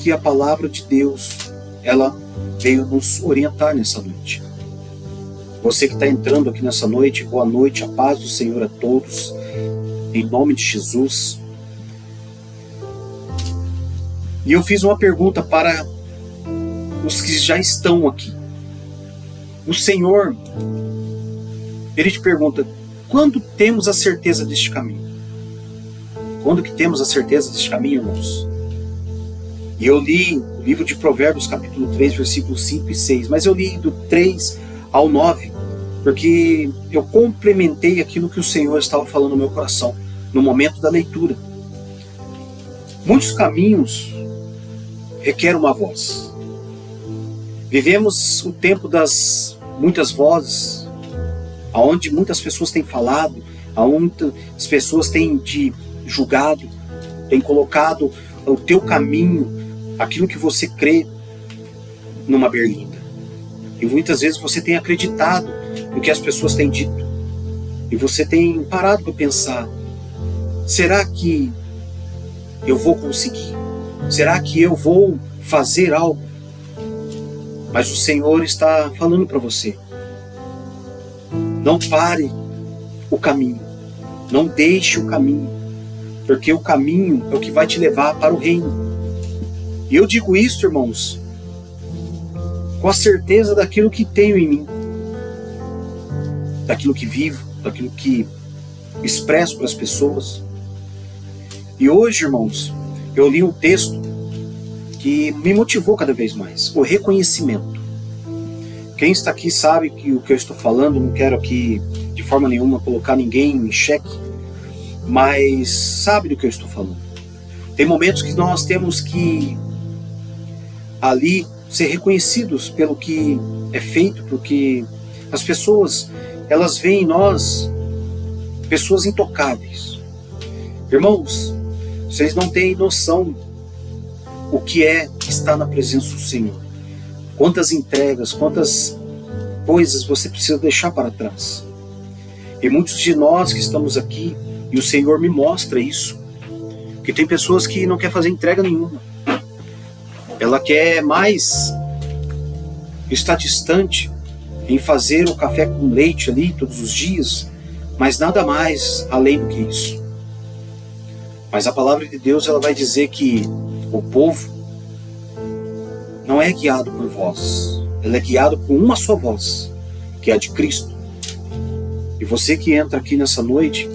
que a palavra de Deus, ela veio nos orientar nessa noite. Você que está entrando aqui nessa noite, boa noite, a paz do Senhor a todos, em nome de Jesus. E eu fiz uma pergunta para os que já estão aqui. O Senhor, Ele te pergunta, quando temos a certeza deste caminho? Quando que temos a certeza deste caminho, irmãos? E eu li o livro de Provérbios, capítulo 3, versículos 5 e 6, mas eu li do 3 ao 9, porque eu complementei aquilo que o Senhor estava falando no meu coração, no momento da leitura. Muitos caminhos requerem uma voz. Vivemos o tempo das muitas vozes, aonde muitas pessoas têm falado, aonde as pessoas têm te julgado, têm colocado o teu caminho, aquilo que você crê, numa berlinda. E muitas vezes você tem acreditado no que as pessoas têm dito. E você tem parado para pensar, será que eu vou conseguir? Será que eu vou fazer algo? Mas o Senhor está falando para você. Não pare o caminho. Não deixe o caminho. Porque o caminho é o que vai te levar para o reino. E eu digo isso, irmãos, com a certeza daquilo que tenho em mim. Daquilo que vivo, daquilo que expresso para as pessoas. E hoje, irmãos, eu li um texto que me motivou cada vez mais. O reconhecimento. Quem está aqui sabe que o que eu estou falando, não quero aqui de forma nenhuma colocar ninguém em xeque, mas sabe do que eu estou falando. Tem momentos que nós temos que ali ser reconhecidos pelo que é feito, porque as pessoas, elas veem em nós pessoas intocáveis. Irmãos, vocês não têm noção o que é estar na presença do Senhor. Quantas entregas, quantas coisas você precisa deixar para trás. E muitos de nós que estamos aqui, e o Senhor me mostra isso, que tem pessoas que não querem fazer entrega nenhuma. Ela quer mais estar distante em fazer o café com leite ali todos os dias, mas nada mais além do que isso. Mas a palavra de Deus, ela vai dizer que o povo não é guiado por vozes, ele é guiado por uma só voz, que é a de Cristo. E você que entra aqui nessa noite,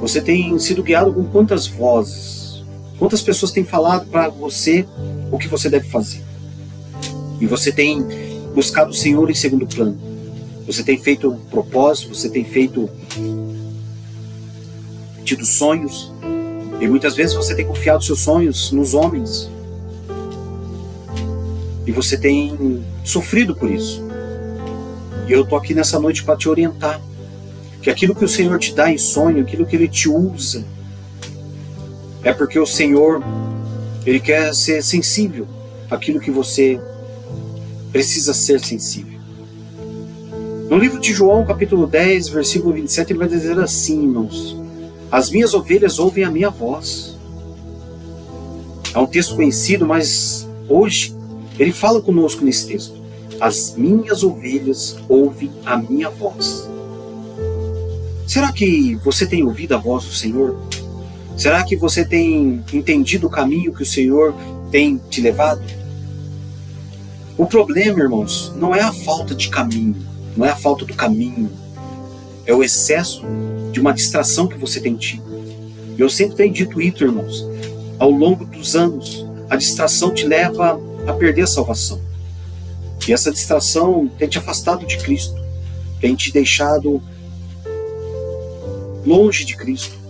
você tem sido guiado com quantas vozes? Quantas pessoas têm falado para você o que você deve fazer? E você tem buscado o Senhor em segundo plano. Você tem feito um propósito, você tem tido sonhos, e muitas vezes você tem confiado seus sonhos nos homens. E você tem sofrido por isso. E eu estou aqui nessa noite para te orientar. Que aquilo que o Senhor te dá em sonho, aquilo que Ele te usa, é porque o Senhor, Ele quer ser sensível àquilo que você precisa ser sensível. No livro de João, capítulo 10, versículo 27, ele vai dizer assim, irmãos: as minhas ovelhas ouvem a minha voz. É um texto conhecido, mas hoje ele fala conosco nesse texto. As minhas ovelhas ouvem a minha voz. Será que você tem ouvido a voz do Senhor? Será que você tem entendido o caminho que o Senhor tem te levado? O problema, irmãos, não é a falta de caminho, não é a falta do caminho, é o excesso de uma distração que você tem tido. Eu sempre tenho dito isso, irmãos. Ao longo dos anos, a distração te leva a perder a salvação. E essa distração tem te afastado de Cristo, tem te deixado longe de Cristo.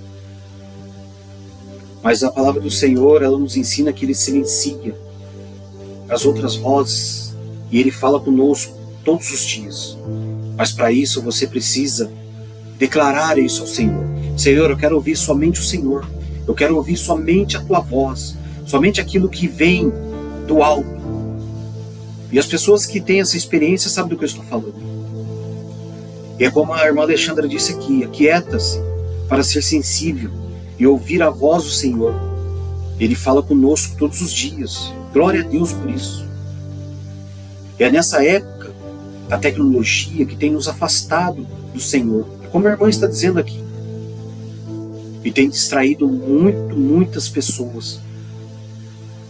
Mas a palavra do Senhor, ela nos ensina que Ele silencia as outras vozes e Ele fala conosco todos os dias. Mas para isso você precisa declarar isso ao Senhor. Senhor, eu quero ouvir somente o Senhor. Eu quero ouvir somente a Tua voz, somente aquilo que vem do alto. E as pessoas que têm essa experiência sabem do que eu estou falando. E é como a irmã Alexandra disse aqui: aquieta-se para ser sensível e ouvir a voz do Senhor. Ele fala conosco todos os dias. Glória a Deus por isso. É nessa época da tecnologia que tem nos afastado do Senhor, como a irmã está dizendo aqui, e tem distraído muitas pessoas.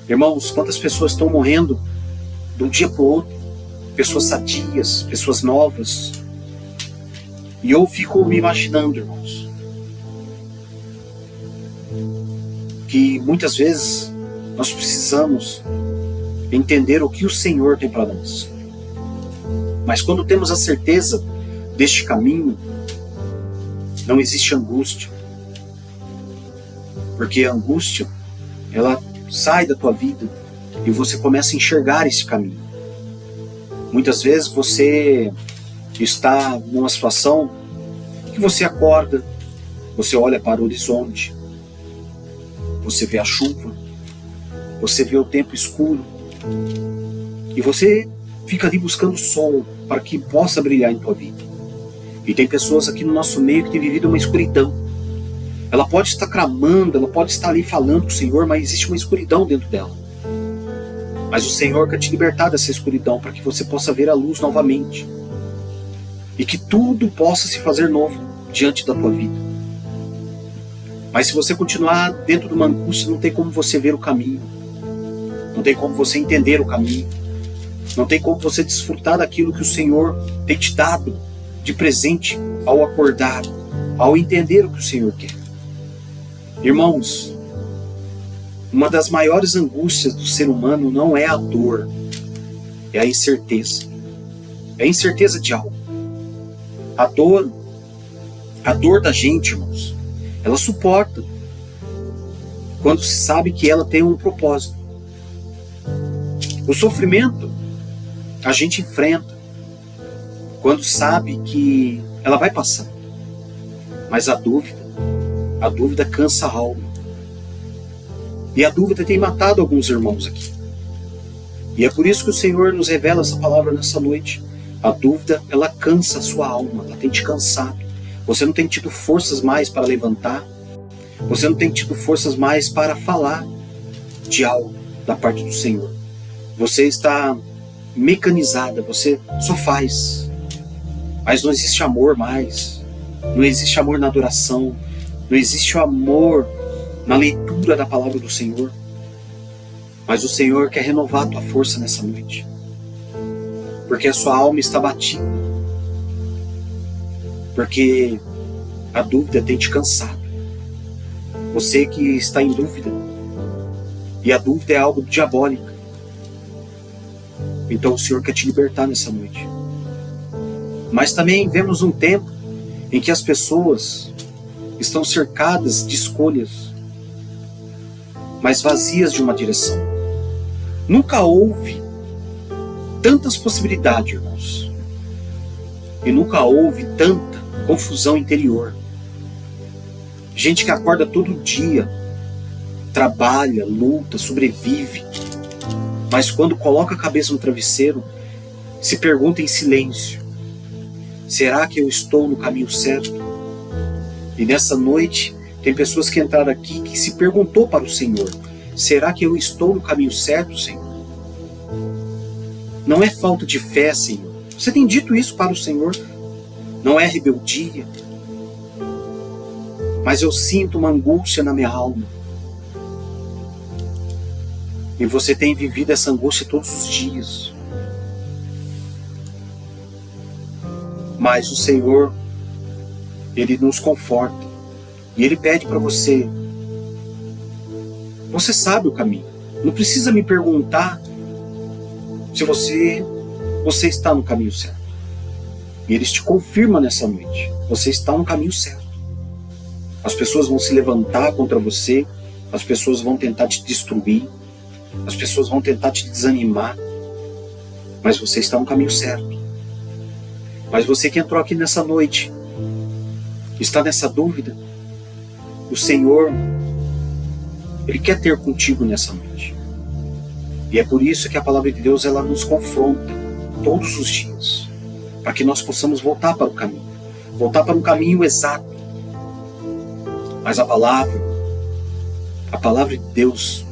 Irmãos, quantas pessoas estão morrendo de um dia para o outro, pessoas sadias, pessoas novas, e eu fico me imaginando, irmãos, que muitas vezes nós precisamos entender o que o Senhor tem para nós. Mas quando temos a certeza deste caminho, não existe angústia. Porque a angústia, ela sai da tua vida e você começa a enxergar esse caminho. Muitas vezes você está numa situação que você acorda, você olha para o horizonte, você vê a chuva, você vê o tempo escuro, e você fica ali buscando o sol para que possa brilhar em tua vida. E tem pessoas aqui no nosso meio que têm vivido uma escuridão. Ela pode estar clamando, ela pode estar ali falando com o Senhor, mas existe uma escuridão dentro dela. Mas o Senhor quer te libertar dessa escuridão para que você possa ver a luz novamente. E que tudo possa se fazer novo diante da tua vida. Mas se você continuar dentro de uma angústia, não tem como você ver o caminho. Não tem como você entender o caminho. Não tem como você desfrutar daquilo que o Senhor tem te dado de presente ao acordar, ao entender o que o Senhor quer. Irmãos, uma das maiores angústias do ser humano não é a dor, é a incerteza. É a incerteza de algo. A dor da gente, irmãos, ela suporta quando se sabe que ela tem um propósito. O sofrimento a gente enfrenta quando sabe que ela vai passar. Mas a dúvida cansa a alma. E a dúvida tem matado alguns irmãos aqui. E é por isso que o Senhor nos revela essa palavra nessa noite. A dúvida, ela cansa a sua alma, ela tem te cansado. Você não tem tido forças mais para levantar. Você não tem tido forças mais para falar de algo da parte do Senhor. Você está mecanizada, você só faz. Mas não existe amor mais. Não existe amor na adoração. Não existe o amor na leitura da palavra do Senhor. Mas o Senhor quer renovar a tua força nessa noite. Porque a sua alma está batida. Porque a dúvida tem te cansado. Você que está em dúvida. E a dúvida é algo diabólico. Então o Senhor quer te libertar nessa noite. Mas também vemos um tempo em que as pessoas estão cercadas de escolhas, mas vazias de uma direção. Nunca houve tantas possibilidades, irmãos. E nunca houve tanta confusão interior. Gente que acorda todo dia, trabalha, luta, sobrevive, mas quando coloca a cabeça no travesseiro, se pergunta em silêncio: será que eu estou no caminho certo? E nessa noite, tem pessoas que entraram aqui que se perguntou para o Senhor: será que eu estou no caminho certo, Senhor? Não é falta de fé, Senhor. Você tem dito isso para o Senhor? Não é rebeldia. Mas eu sinto uma angústia na minha alma. E você tem vivido essa angústia todos os dias. Mas o Senhor, Ele nos conforta. E Ele pede para você: você sabe o caminho. Não precisa me perguntar se você está no caminho certo. E Ele te confirma nessa noite: você está no caminho certo. As pessoas vão se levantar contra você. As pessoas vão tentar te destruir. As pessoas vão tentar te desanimar. Mas você está no caminho certo. Mas você que entrou aqui nessa noite, está nessa dúvida, o Senhor, Ele quer ter contigo nessa noite. E é por isso que a palavra de Deus, ela nos confronta todos os dias, para que nós possamos voltar para o caminho, voltar para um caminho exato. Mas a palavra de Deus,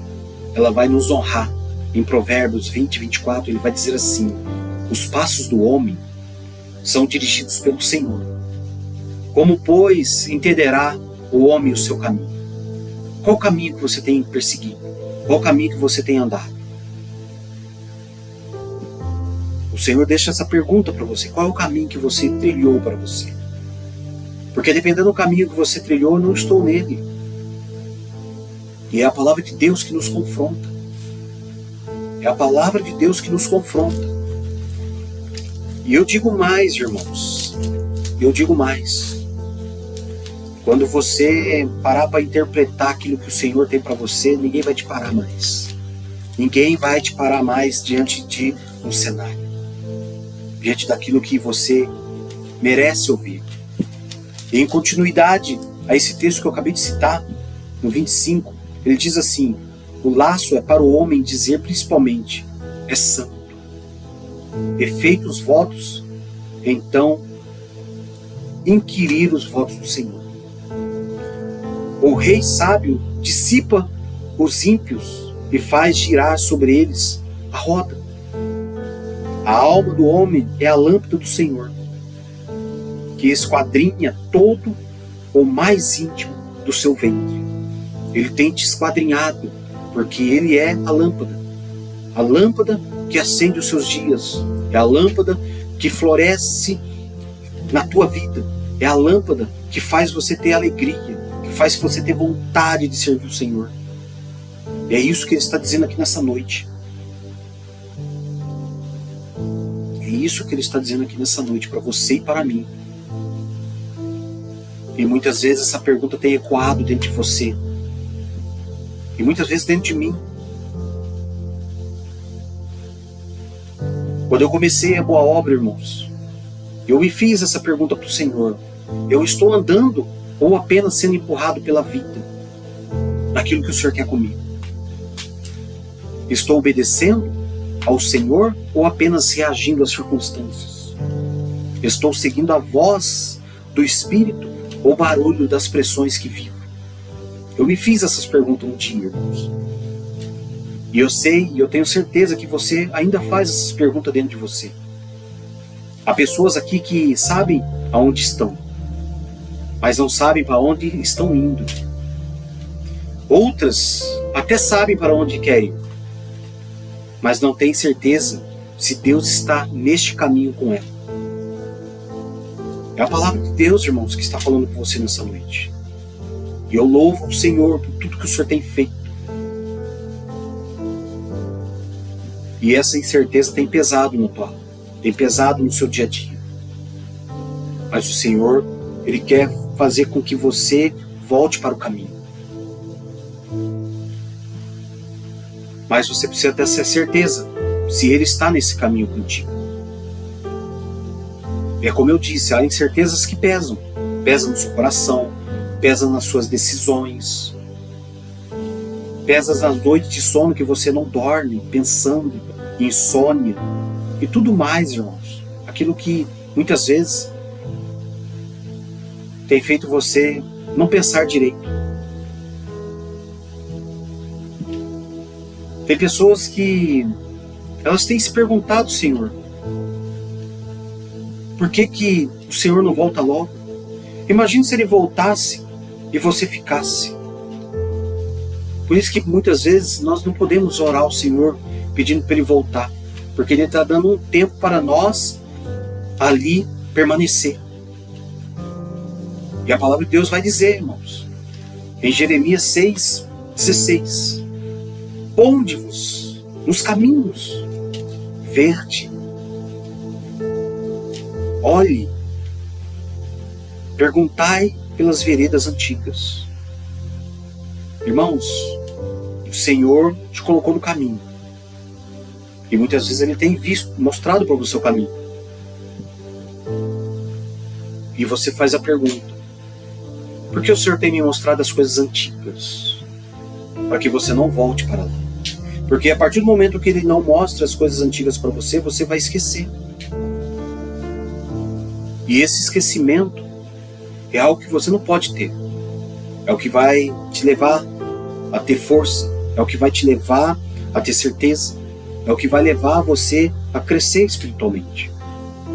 ela vai nos honrar em Provérbios 20, 24, ele vai dizer assim: os passos do homem são dirigidos pelo Senhor. Como, pois, entenderá o homem o seu caminho? Qual o caminho que você tem perseguido? Qual o caminho que você tem andado? O Senhor deixa essa pergunta para você: qual é o caminho que você trilhou para você? Porque dependendo do caminho que você trilhou, eu não estou nele. E é a palavra de Deus que nos confronta. É a palavra de Deus que nos confronta. E eu digo mais, irmãos. Eu digo mais. Quando você parar para interpretar aquilo que o Senhor tem para você, ninguém vai te parar mais. Ninguém vai te parar mais diante de um cenário. Diante daquilo que você merece ouvir. E em continuidade a esse texto que eu acabei de citar, no 25, ele diz assim: o laço é para o homem dizer principalmente, é santo. E feitos os votos, então inquirir os votos do Senhor. O rei sábio dissipa os ímpios e faz girar sobre eles a roda. A alma do homem é a lâmpada do Senhor, que esquadrinha todo o mais íntimo do seu ventre. Ele tem te esquadrinhado, porque ele é a lâmpada que acende os seus dias, é a lâmpada que floresce na tua vida, é a lâmpada que faz você ter alegria, que faz você ter vontade de servir o Senhor. É isso que ele está dizendo aqui nessa noite. É isso que ele está dizendo aqui nessa noite para você e para mim. E muitas vezes essa pergunta tem ecoado dentro de você. E muitas vezes dentro de mim. Quando eu comecei a boa obra, irmãos, eu me fiz essa pergunta para o Senhor: eu estou andando ou apenas sendo empurrado pela vida, naquilo que o Senhor quer comigo? Estou obedecendo ao Senhor ou apenas reagindo às circunstâncias? Estou seguindo a voz do Espírito ou o barulho das pressões que vivo? Eu me fiz essas perguntas um dia, irmãos. E eu sei, e eu tenho certeza que você ainda faz essas perguntas dentro de você. Há pessoas aqui que sabem aonde estão, mas não sabem para onde estão indo. Outras até sabem para onde querem, mas não têm certeza se Deus está neste caminho com ela. É a palavra de Deus, irmãos, que está falando com você nessa noite. E eu louvo o Senhor por tudo que o Senhor tem feito. E essa incerteza tem pesado no tua, tem pesado no seu dia a dia. Mas o Senhor, Ele quer fazer com que você volte para o caminho. Mas você precisa ter essa certeza, se Ele está nesse caminho contigo. É como eu disse, há incertezas que pesam. Pesam no seu coração, pesam nas suas decisões, pesam nas noites de sono que você não dorme, pensando, insônia e tudo mais, irmãos. Aquilo que muitas vezes tem feito você não pensar direito. Tem pessoas que elas têm se perguntado: Senhor, por que o Senhor não volta logo? Imagine se Ele voltasse e você ficasse. Por isso que muitas vezes nós não podemos orar ao Senhor pedindo para Ele voltar, porque Ele está dando um tempo para nós ali permanecer. E a palavra de Deus vai dizer, irmãos, em Jeremias 6,16: ponde-vos nos caminhos, verde, olhe, perguntai pelas veredas antigas. Irmãos, o Senhor te colocou no caminho. E muitas vezes Ele tem mostrado para você o caminho. E você faz a pergunta: por que o Senhor tem me mostrado as coisas antigas? Para que você não volte para lá. Porque a partir do momento que Ele não mostra as coisas antigas para você, você vai esquecer. E esse esquecimento é algo que você não pode ter. É o que vai te levar a ter força. É o que vai te levar a ter certeza. É o que vai levar você a crescer espiritualmente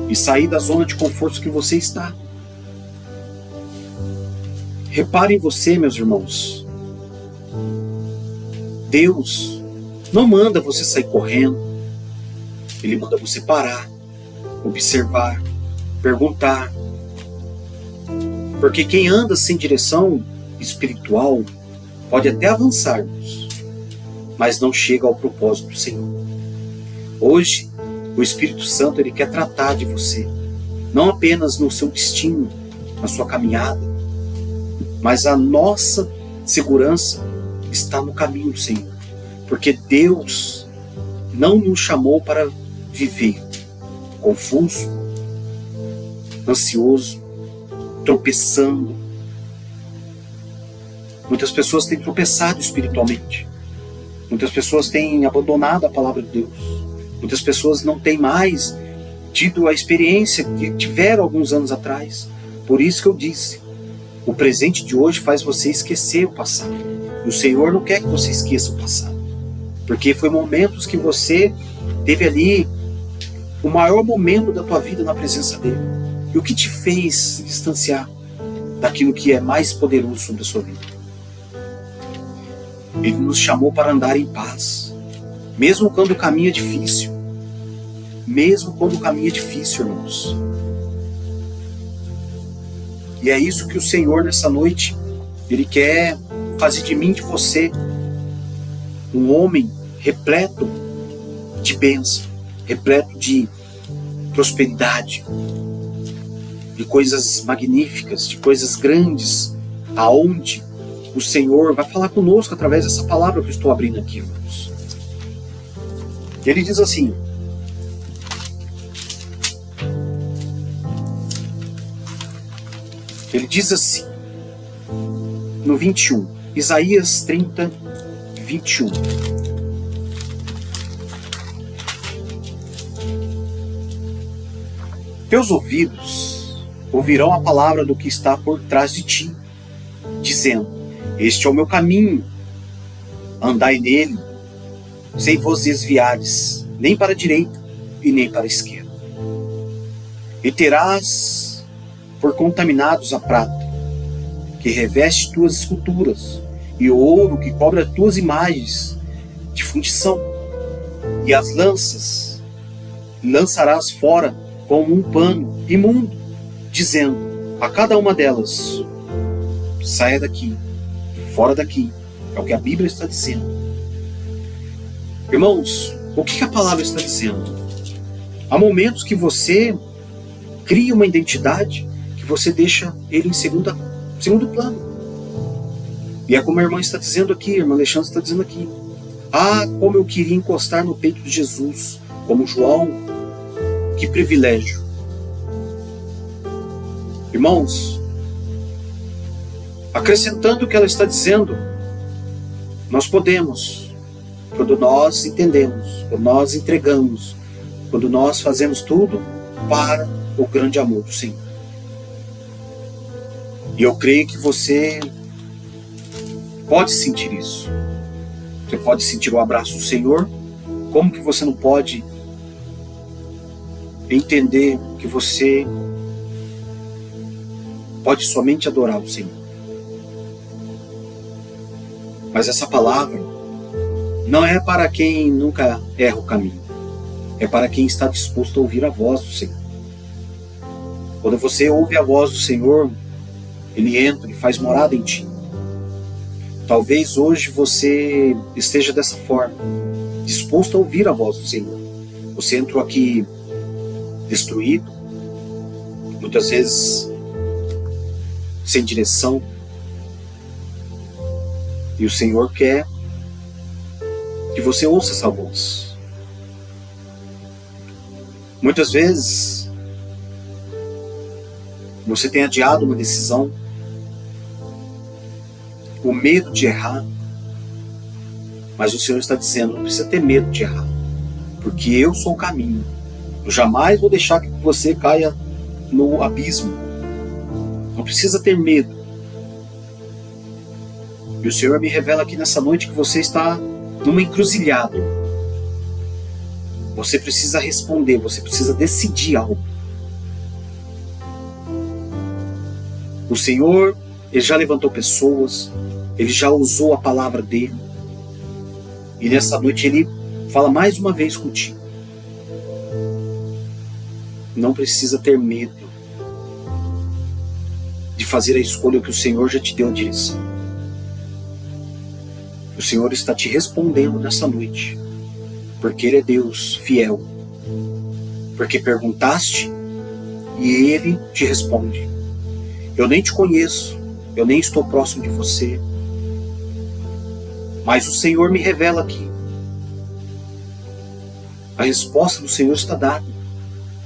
e sair da zona de conforto que você está. Repare em você, meus irmãos. Deus não manda você sair correndo. Ele manda você parar, observar, perguntar. Porque quem anda sem direção espiritual pode até avançarmos, mas não chega ao propósito do Senhor. Hoje, o Espírito Santo ele quer tratar de você, não apenas no seu destino, na sua caminhada, mas a nossa segurança está no caminho do Senhor. Porque Deus não nos chamou para viver confuso, ansioso, tropeçando. Muitas pessoas têm tropeçado espiritualmente. Muitas pessoas têm abandonado a palavra de Deus. Muitas pessoas não têm mais tido a experiência que tiveram alguns anos atrás. Por isso que eu disse, o presente de hoje faz você esquecer o passado. E o Senhor não quer que você esqueça o passado. Porque foi momentos que você teve ali o maior momento da tua vida na presença dele. E o que te fez se distanciar daquilo que é mais poderoso sobre a sua vida? Ele nos chamou para andar em paz. Mesmo quando o caminho é difícil. Mesmo quando o caminho é difícil, irmãos. E é isso que o Senhor nessa noite, Ele quer fazer de mim, de você, um homem repleto de bênção, repleto de prosperidade, de coisas magníficas, de coisas grandes, aonde o Senhor vai falar conosco através dessa palavra que eu estou abrindo aqui, irmãos. Ele diz assim: no 21, Isaías 30, 21. Teus ouvidos ouvirão a palavra do que está por trás de ti, dizendo: este é o meu caminho, andai nele, sem vos desviares, nem para a direita e nem para a esquerda. E terás por contaminados a prata, que reveste tuas esculturas, e o ouro que cobre as tuas imagens de fundição, e as lanças lançarás fora como um pano imundo, dizendo a cada uma delas: saia daqui, fora daqui. É o que a Bíblia está dizendo. Irmãos, o que a palavra está dizendo? Há momentos que você cria uma identidade que você deixa ele em segundo plano. E é como a irmã está dizendo aqui, a irmã Alexandre está dizendo aqui: ah, como eu queria encostar no peito de Jesus, como João, que privilégio. Irmãos, acrescentando o que ela está dizendo, nós podemos, quando nós entendemos, quando nós entregamos, quando nós fazemos tudo para o grande amor do Senhor. E eu creio que você pode sentir isso. Você pode sentir o abraço do Senhor. Como que você não pode entender que você pode somente adorar o Senhor? Mas essa palavra não é para quem nunca erra o caminho. É para quem está disposto a ouvir a voz do Senhor. Quando você ouve a voz do Senhor, Ele entra e faz morada em ti. Talvez hoje você esteja dessa forma, disposto a ouvir a voz do Senhor. Você entrou aqui destruído, muitas vezes sem direção, e o Senhor quer que você ouça essa voz. Muitas vezes você tem adiado uma decisão, o medo de errar, mas o Senhor está dizendo: não precisa ter medo de errar, porque eu sou o caminho. Eu jamais vou deixar que você caia no abismo. Não precisa ter medo. E o Senhor me revela aqui nessa noite que você está numa encruzilhada. Você precisa responder, você precisa decidir algo. O Senhor, Ele já levantou pessoas, Ele já usou a palavra dEle. E nessa noite Ele fala mais uma vez contigo. Não precisa ter medo de fazer a escolha que o Senhor já te deu a direção. O Senhor está te respondendo nessa noite, porque Ele é Deus fiel. Porque perguntaste e Ele te responde. Eu nem te conheço, eu nem estou próximo de você, mas o Senhor me revela aqui. A resposta do Senhor está dada.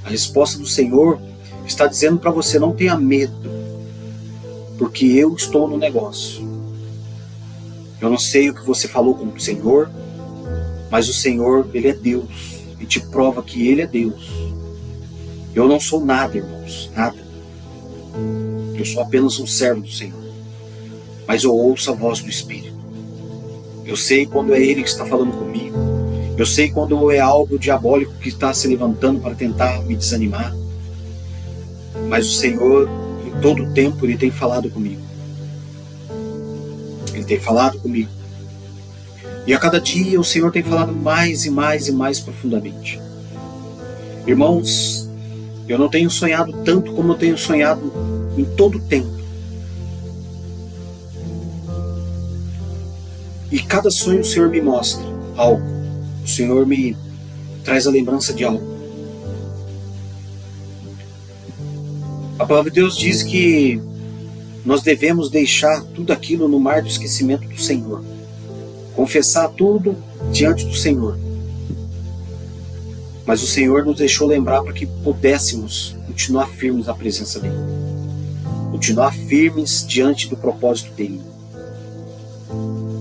A resposta do Senhor está dizendo para você: não tenha medo, porque eu estou no negócio. Eu não sei o que você falou com o Senhor, mas o Senhor, Ele é Deus, e te prova que Ele é Deus. Eu não sou nada, irmãos, nada. Eu sou apenas um servo do Senhor, mas eu ouço a voz do Espírito. Eu sei quando é Ele que está falando comigo. Eu sei quando é algo diabólico que está se levantando para tentar me desanimar. Mas o Senhor, em todo o tempo, Ele tem falado comigo. Ele tem falado comigo. E a cada dia o Senhor tem falado mais e mais e mais profundamente. Irmãos, eu não tenho sonhado tanto como eu tenho sonhado em todo o tempo. E cada sonho o Senhor me mostra algo. O Senhor me traz a lembrança de algo. A palavra de Deus diz que nós devemos deixar tudo aquilo no mar do esquecimento do Senhor. Confessar tudo diante do Senhor. Mas o Senhor nos deixou lembrar para que pudéssemos continuar firmes na presença dEle. Continuar firmes diante do propósito dEle.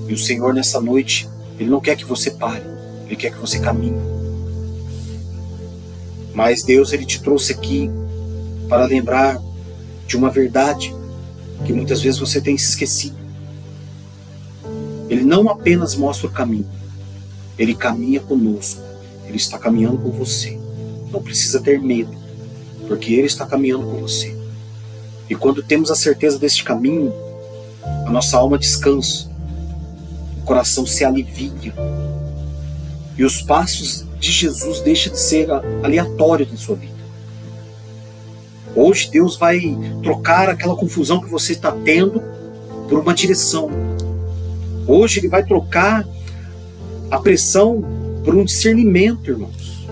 E o Senhor nessa noite, Ele não quer que você pare. Ele quer que você caminhe. Mas Deus, Ele te trouxe aqui para lembrar de uma verdade que muitas vezes você tem se esquecido. Ele não apenas mostra o caminho, Ele caminha conosco. Ele está caminhando com você. Não precisa ter medo, porque Ele está caminhando com você. E quando temos a certeza deste caminho, a nossa alma descansa, o coração se alivia, e os passos de Jesus deixam de ser aleatórios na sua vida. Hoje Deus vai trocar aquela confusão que você está tendo por uma direção. Hoje Ele vai trocar a pressão por um discernimento, irmãos.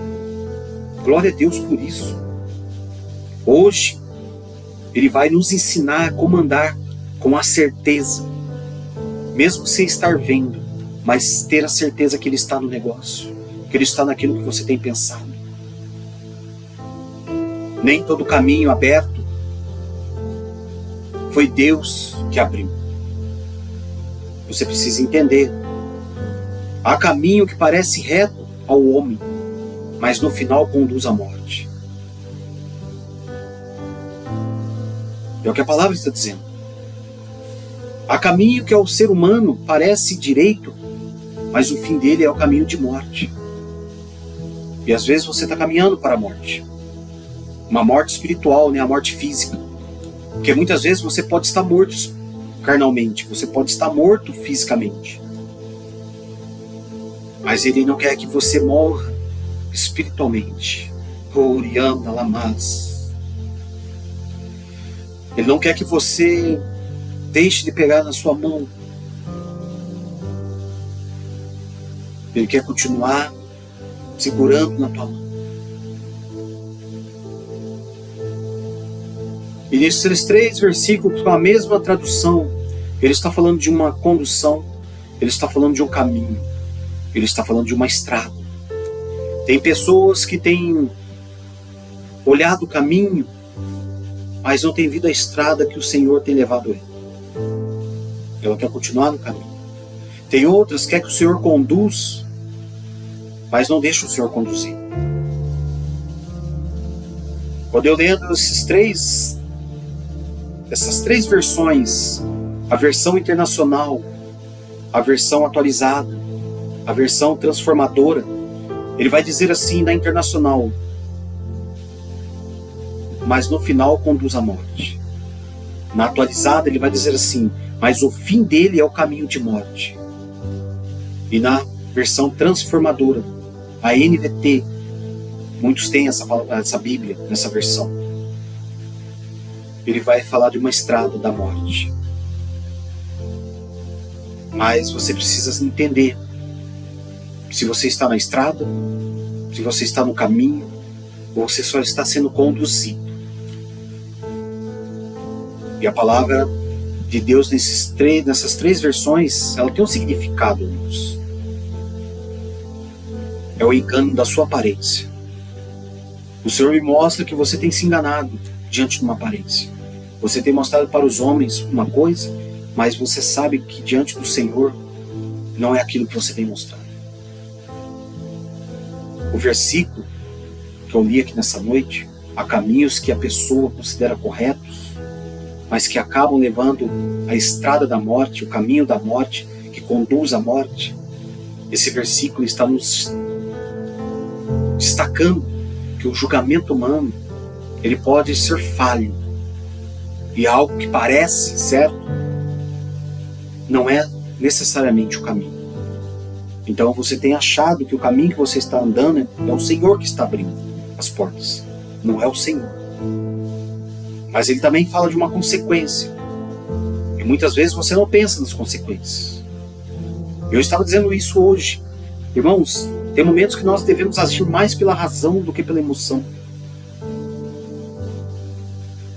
Glória a Deus por isso. Hoje Ele vai nos ensinar a comandar com a certeza, mesmo sem estar vendo, mas ter a certeza que Ele está no negócio, que Ele está naquilo que você tem pensado. Nem todo caminho aberto foi Deus que abriu. Você precisa entender. Há caminho que parece reto ao homem, mas no final conduz à morte. É o que a palavra está dizendo. Há caminho que ao ser humano parece direito, mas o fim dele é o caminho de morte. E às vezes você está caminhando para a morte. Uma morte espiritual, né? A morte física. Porque muitas vezes você pode estar morto carnalmente, você pode estar morto fisicamente. Mas Ele não quer que você morra espiritualmente. Oriana Lamas. Ele não quer que você deixe de pegar na sua mão. Ele quer continuar segurando na tua mão. E nesses 3 versículos, com a mesma tradução, Ele está falando de uma condução, Ele está falando de um caminho, Ele está falando de uma estrada. Tem pessoas que têm olhado o caminho, mas não têm visto a estrada que o Senhor tem levado ele. Ela quer continuar no caminho. Tem outras que quer que o Senhor conduz, mas não deixa o Senhor conduzir. Quando eu lendo essas três versões, a versão internacional, a versão atualizada, a versão transformadora, Ele vai dizer assim na Internacional: mas no final conduz à morte. Na Atualizada ele vai dizer assim: mas o fim dele é o caminho de morte. E na versão Transformadora, a NVT, muitos têm essa Bíblia nessa versão, ele vai falar de uma estrada da morte. Mas você precisa entender se você está na estrada, se você está no caminho, ou você só está sendo conduzido. E a palavra de Deus nessas três versões, ela tem um significado, irmãos. É o engano da sua aparência. O Senhor me mostra que você tem se enganado diante de uma aparência. Você tem mostrado para os homens uma coisa, mas você sabe que diante do Senhor não é aquilo que você tem mostrado. O versículo que eu li aqui nessa noite: há caminhos que a pessoa considera corretos, mas que acabam levando a estrada da morte, o caminho da morte, que conduz à morte. Esse versículo está nos destacando que o julgamento humano, ele pode ser falho, e algo que parece certo não é necessariamente o caminho. Então você tem achado que o caminho que você está andando é o Senhor que está abrindo as portas, não é o Senhor. Mas ele também fala de uma consequência, e muitas vezes você não pensa nas consequências. Eu estava dizendo isso hoje. Irmãos, tem momentos que nós devemos agir mais pela razão do que pela emoção.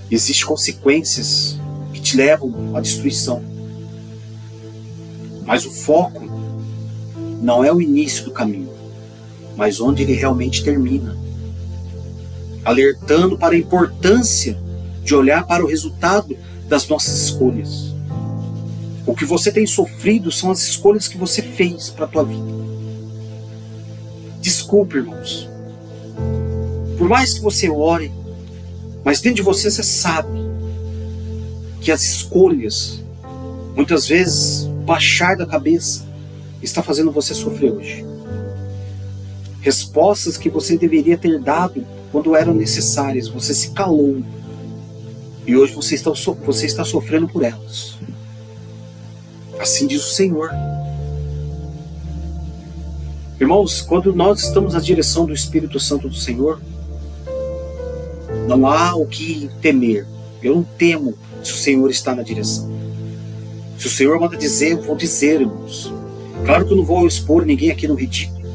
Existem consequências que te levam à destruição. Mas o foco não é o início do caminho, mas onde ele realmente termina. Alertando para a importância de olhar para o resultado das nossas escolhas. O que você tem sofrido são as escolhas que você fez para a tua vida. Desculpe, irmãos. Por mais que você ore, mas dentro de você sabe que as escolhas, muitas vezes, baixar da cabeça, está fazendo você sofrer hoje. Respostas que você deveria ter dado quando eram necessárias, você se calou. E hoje você está sofrendo por elas. Assim diz o Senhor. Irmãos, quando nós estamos na direção do Espírito Santo do Senhor, não há o que temer. Eu não temo se o Senhor está na direção. Se o Senhor manda dizer, eu vou dizer, irmãos. Claro que eu não vou expor ninguém aqui no ridículo.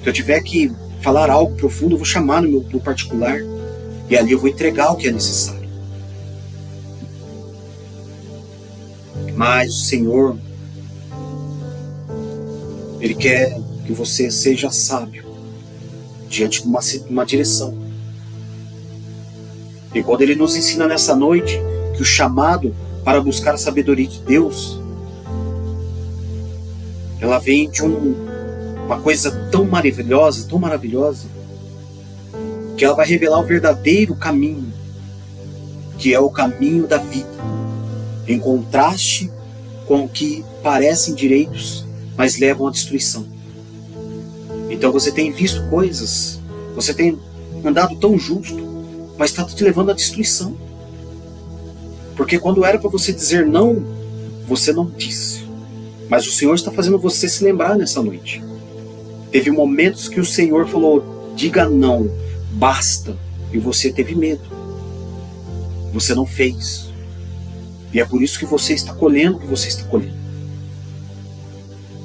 Se eu tiver que falar algo profundo, eu vou chamar no particular. E ali eu vou entregar o que é necessário. Mas o Senhor, Ele quer que você seja sábio diante de uma direção. E quando Ele nos ensina nessa noite que o chamado para buscar a sabedoria de Deus, ela vem de uma coisa tão maravilhosa, que ela vai revelar o verdadeiro caminho, que é o caminho da vida, em contraste com o que parecem direitos, mas levam à destruição. Então você tem visto coisas, você tem andado tão justo, mas está te levando à destruição. Porque quando era para você dizer não, você não disse. Mas o Senhor está fazendo você se lembrar nessa noite. Teve momentos que o Senhor falou: diga não, basta. E você teve medo. Você não fez. E é por isso que você está colhendo o que você está colhendo.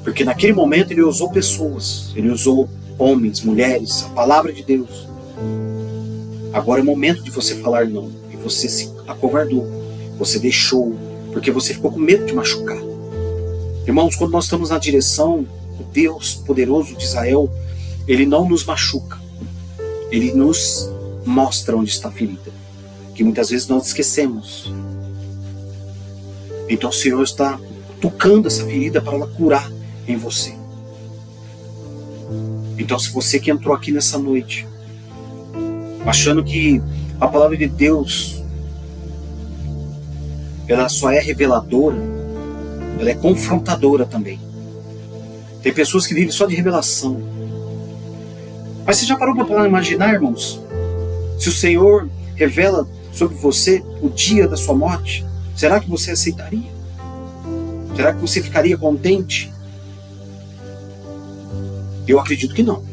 Porque naquele momento Ele usou pessoas, Ele usou homens, mulheres, a palavra de Deus. Agora é o momento de você falar não. E você se acovardou, você deixou, porque você ficou com medo de machucar. Irmãos, quando nós estamos na direção, o Deus poderoso de Israel, Ele não nos machuca. Ele nos mostra onde está a ferida, que muitas vezes nós esquecemos. Então o Senhor está tocando essa ferida para ela curar em você. Então, se você que entrou aqui nessa noite achando que a palavra de Deus ela só é reveladora, ela é confrontadora também. Tem pessoas que vivem só de revelação. Mas você já parou para imaginar, irmãos? Se o Senhor revela sobre você o dia da sua morte, será que você aceitaria? Será que você ficaria contente? Eu acredito que não.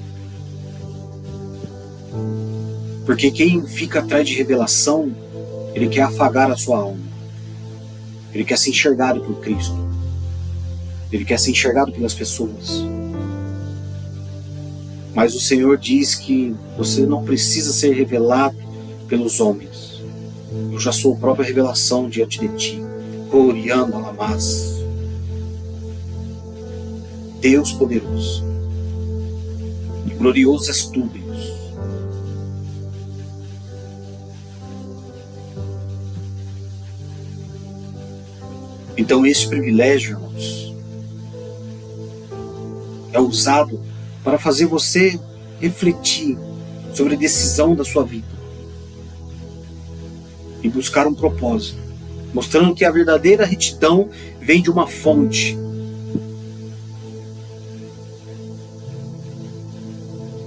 Porque quem fica atrás de revelação, ele quer afagar a sua alma. Ele quer ser enxergado por Cristo. Ele quer ser enxergado pelas pessoas. Mas o Senhor diz que você não precisa ser revelado pelos homens. Eu já sou a própria revelação diante de ti. Oriando Alamás. Deus poderoso. Glorioso és tu, Deus. Então este privilégio, irmãos, é usado para fazer você refletir sobre a decisão da sua vida e buscar um propósito, mostrando que a verdadeira retidão vem de uma fonte.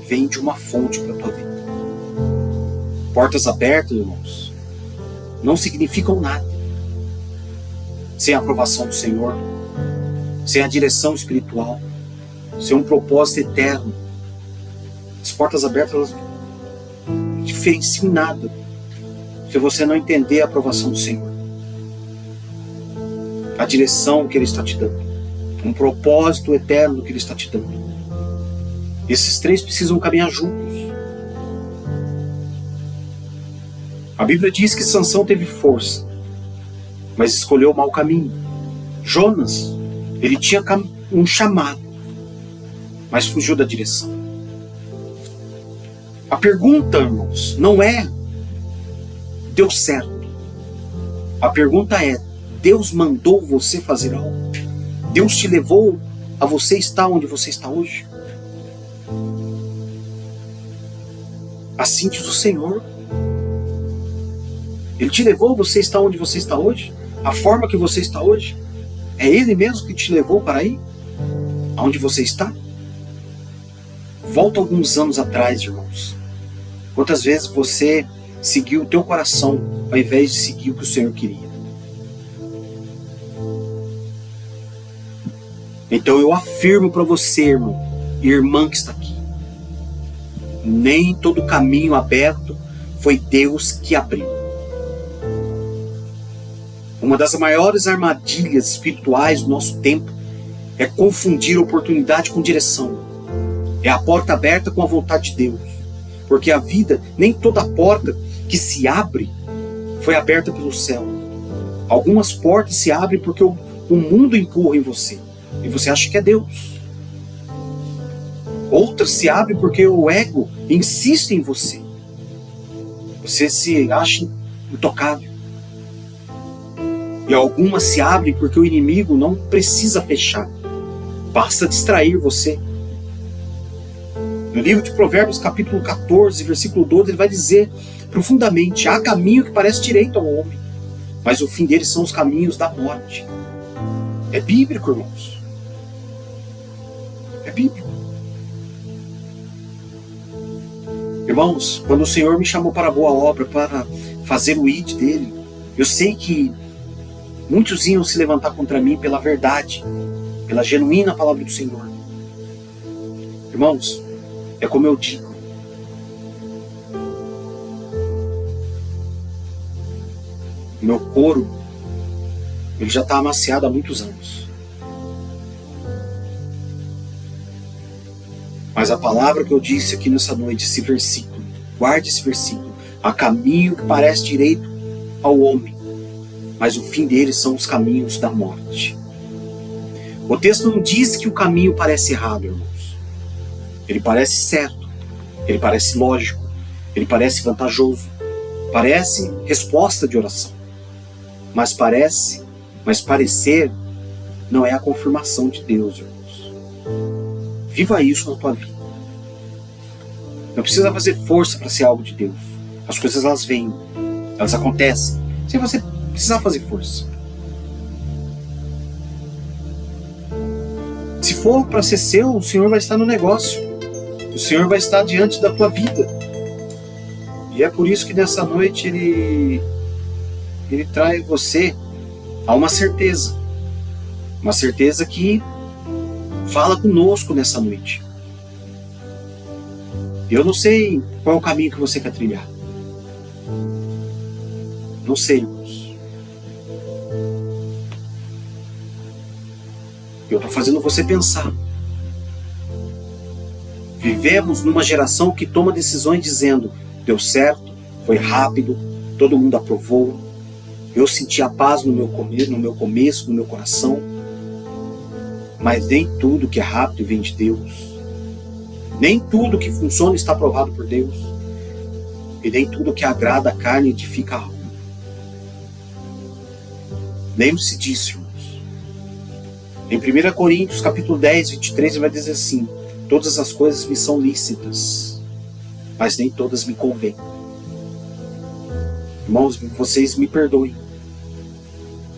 Vem de uma fonte para a tua vida. Portas abertas, irmãos, não significam nada sem a aprovação do Senhor, sem a direção espiritual, sem um propósito eterno. As portas abertas, elas não diferenciam nada se você não entender a aprovação do Senhor, a direção que Ele está te dando, um propósito eterno que Ele está te dando. Esses três precisam caminhar juntos. A Bíblia diz que Sansão teve força, mas escolheu o mau caminho. Jonas, ele tinha um chamado, mas fugiu da direção. A pergunta, irmãos, não é deu certo. A pergunta é: Deus mandou você fazer algo? Deus te levou a você estar onde você está hoje? Assim diz o Senhor. Ele te levou a você estar onde você está hoje? A forma que você está hoje? É Ele mesmo que te levou para aí? Aonde você está? Volta alguns anos atrás, irmãos. Quantas vezes você seguiu o teu coração ao invés de seguir o que o Senhor queria? Então eu afirmo para você, irmão e irmã que está aqui, nem todo caminho aberto foi Deus que abriu. Uma das maiores armadilhas espirituais do nosso tempo é confundir oportunidade com direção. É a porta aberta com a vontade de Deus. Porque a vida, nem toda porta que se abre foi aberta pelo céu. Algumas portas se abrem porque o mundo empurra em você. E você acha que é Deus. Outras se abrem porque o ego insiste em você. Você se acha intocável. E algumas se abrem porque o inimigo não precisa fechar. Basta distrair você. No livro de Provérbios, capítulo 14, versículo 12, ele vai dizer profundamente: há caminho que parece direito ao homem, mas o fim deles são os caminhos da morte. É bíblico, irmãos. É bíblico. Irmãos, quando o Senhor me chamou para a boa obra, para fazer o ID dele, eu sei que muitos iam se levantar contra mim pela verdade, pela genuína palavra do Senhor. Irmãos, é como eu digo. Meu couro, ele já está amaciado há muitos anos. Mas a palavra que eu disse aqui nessa noite, esse versículo, guarde esse versículo: há caminho que parece direito ao homem, mas o fim deles são os caminhos da morte. O texto não diz que o caminho parece errado, irmãos. Ele parece certo, ele parece lógico, ele parece vantajoso, parece resposta de oração. Mas parecer não é a confirmação de Deus, irmãos. Viva isso na tua vida. Não precisa fazer força para ser algo de Deus. As coisas, elas vêm, elas acontecem, sem você precisar fazer força. Se for para ser seu, o Senhor vai estar no negócio. O Senhor vai estar diante da tua vida. E é por isso que nessa noite Ele traz você a uma certeza. Uma certeza que fala conosco nessa noite. Eu não sei qual é o caminho que você quer trilhar. Não sei, irmãos. Eu estou fazendo você pensar. Vivemos numa geração que toma decisões dizendo: deu certo, foi rápido, todo mundo aprovou, eu senti a paz no meu começo, no meu coração. Mas nem tudo que é rápido vem de Deus. Nem tudo que funciona está aprovado por Deus. E nem tudo que agrada a carne edifica a alma. Lembre-se disso, irmãos. Em 1 Coríntios capítulo 10, 23, ele vai dizer assim: todas as coisas me são lícitas, mas nem todas me convêm. Irmãos, vocês me perdoem,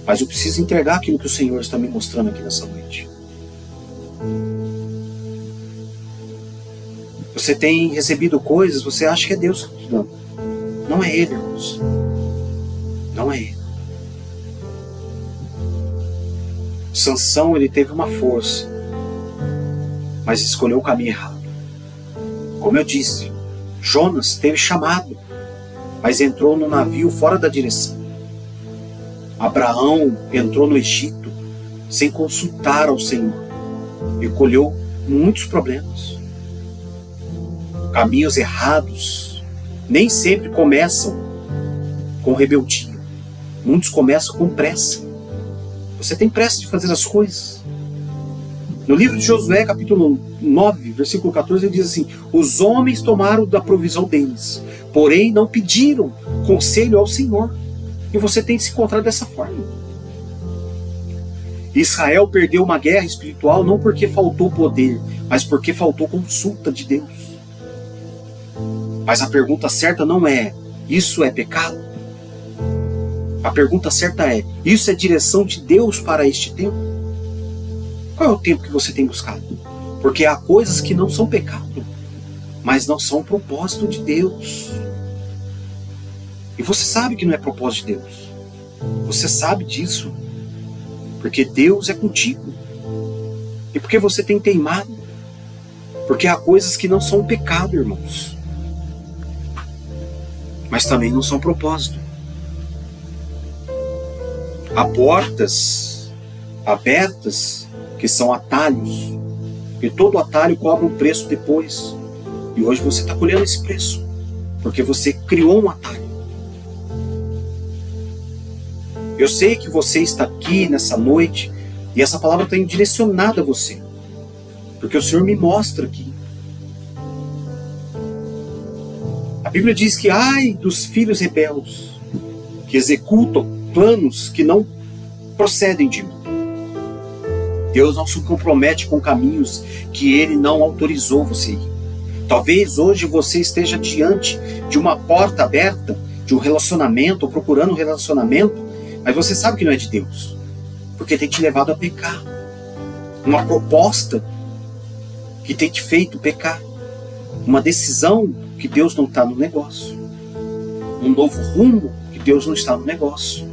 mas eu preciso entregar aquilo que o Senhor está me mostrando aqui nessa noite. Você tem recebido coisas, você acha que é Deus que está te dando. Não é Ele, irmãos. Não é Ele. Sansão, ele teve uma força, mas escolheu o caminho errado. Como eu disse, Jonas teve chamado, mas entrou no navio fora da direção. Abraão entrou no Egito sem consultar ao Senhor e colheu muitos problemas. Caminhos errados nem sempre começam com rebeldia. Muitos começam com pressa. Você tem pressa de fazer as coisas. No livro de Josué, capítulo 9, versículo 14, ele diz assim: os homens tomaram da provisão deles, porém não pediram conselho ao Senhor. E você tem que se encontrar dessa forma. Israel perdeu uma guerra espiritual não porque faltou poder, mas porque faltou consulta de Deus. Mas a pergunta certa não é: isso é pecado? A pergunta certa é: isso é direção de Deus para este tempo? Qual é o tempo que você tem buscado? Porque há coisas que não são pecado, mas não são propósito de Deus. E você sabe que não é propósito de Deus. Você sabe disso. Porque Deus é contigo. E porque você tem teimado. Porque há coisas que não são pecado, irmãos, mas também não são propósito. Há portas abertas que são atalhos. E todo atalho cobra um preço depois. E hoje você está colhendo esse preço. Porque você criou um atalho. Eu sei que você está aqui nessa noite e essa palavra está direcionada a você. Porque o Senhor me mostra aqui. A Bíblia diz que ai dos filhos rebeldes que executam planos que não procedem de mim. Deus não se compromete com caminhos que Ele não autorizou você ir. Talvez hoje você esteja diante de uma porta aberta, de um relacionamento, ou procurando um relacionamento, mas você sabe que não é de Deus, porque tem te levado a pecar. Uma proposta que tem te feito pecar. Uma decisão que Deus não está no negócio. Um novo rumo que Deus não está no negócio.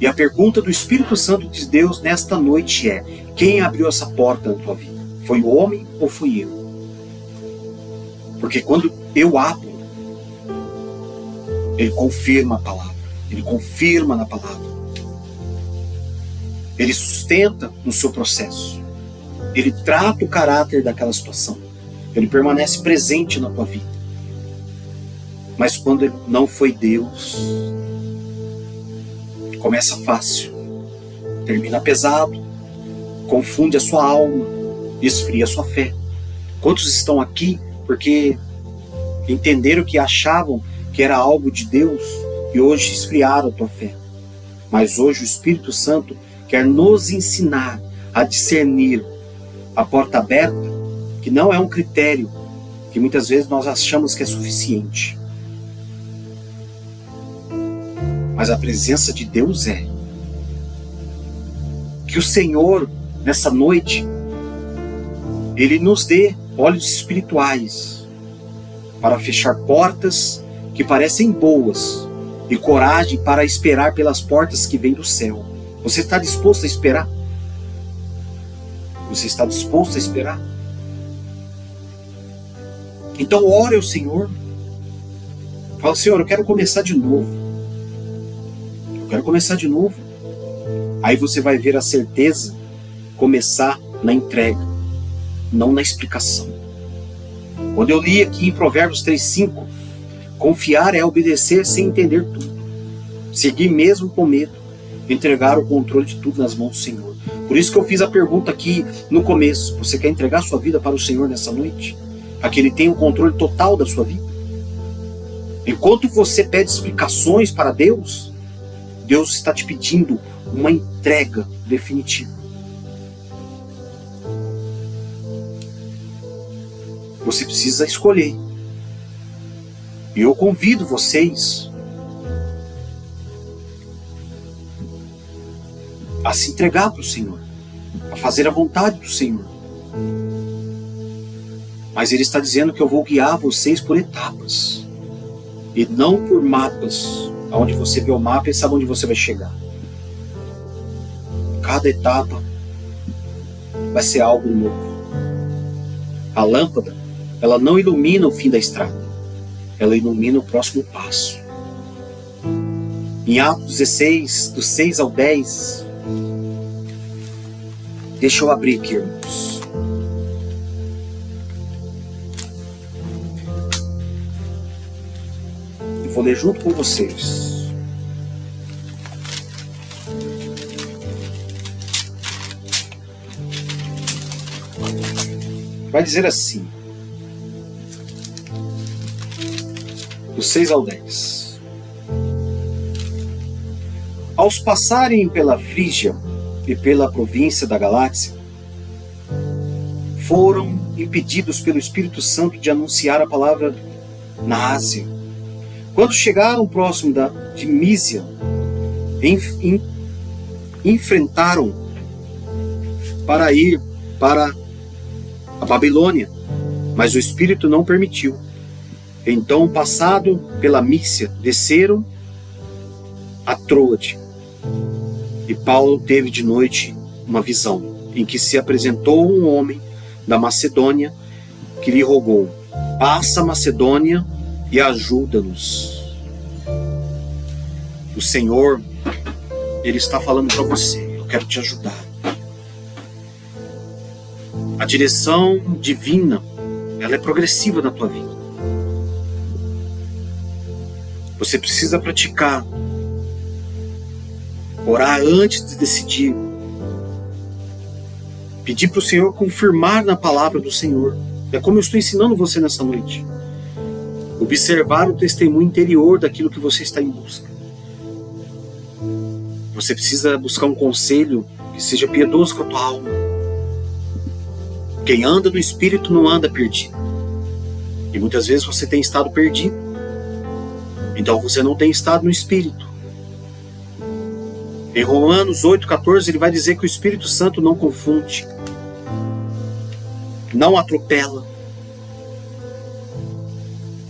E a pergunta do Espírito Santo de Deus nesta noite é: quem abriu essa porta na tua vida? Foi o homem ou fui eu? Porque quando eu abro, Ele confirma a palavra. Ele confirma na palavra. Ele sustenta no seu processo. Ele trata o caráter daquela situação. Ele permanece presente na tua vida. Mas quando não foi Deus, começa fácil, termina pesado, confunde a sua alma, esfria a sua fé. Quantos estão aqui porque entenderam que achavam que era algo de Deus e hoje esfriaram a tua fé? Mas hoje o Espírito Santo quer nos ensinar a discernir a porta aberta, que não é um critério que muitas vezes nós achamos que é suficiente. Mas a presença de Deus é. Que o Senhor, nessa noite, Ele nos dê olhos espirituais para fechar portas que parecem boas e coragem para esperar pelas portas que vêm do céu. Você está disposto a esperar? Você está disposto a esperar? Então ore ao Senhor. Fala: Senhor, eu quero começar de novo. Eu quero começar de novo. Aí você vai ver a certeza começar na entrega, não na explicação. Quando eu li aqui em Provérbios 3:5, confiar é obedecer sem entender tudo, seguir mesmo com medo, entregar o controle de tudo nas mãos do Senhor. Por isso que eu fiz a pergunta aqui no começo: você quer entregar sua vida para o Senhor nessa noite? Para que Ele tenha o controle total da sua vida? Enquanto você pede explicações para Deus, Deus está te pedindo uma entrega definitiva. Você precisa escolher. E eu convido vocês a se entregar para o Senhor, a fazer a vontade do Senhor. Mas Ele está dizendo que eu vou guiar vocês por etapas, e não por mapas, onde você vê o mapa e sabe onde você vai chegar. Cada etapa vai ser algo novo. A lâmpada, ela não ilumina o fim da estrada, ela ilumina o próximo passo. Em Atos 16, do 6 ao 10, deixa eu abrir aqui, irmãos. Eu vou ler junto com vocês. Vai dizer assim, do 6 ao 10. Aos passarem pela Frígia e pela província da Galácia, foram impedidos pelo Espírito Santo de anunciar a palavra na Ásia. Quando chegaram próximo de Mísia, enfrentaram para ir para a Babilônia, mas o Espírito não permitiu. Então, passado pela Mísia, desceram a Troade. E Paulo teve de noite uma visão, em que se apresentou um homem da Macedônia, que lhe rogou: passa a Macedônia e ajuda-nos. O Senhor, Ele está falando para você: eu quero te ajudar. A direção divina, ela é progressiva na tua vida. Você precisa praticar, orar antes de decidir, pedir para o Senhor confirmar na palavra do Senhor. É como eu estou ensinando você nessa noite. Observar o testemunho interior daquilo que você está em busca. Você precisa buscar um conselho que seja piedoso com a tua alma. Quem anda no Espírito não anda perdido. E muitas vezes você tem estado perdido. Então você não tem estado no Espírito. Em Romanos 8,14 ele vai dizer que o Espírito Santo não confunde, não atropela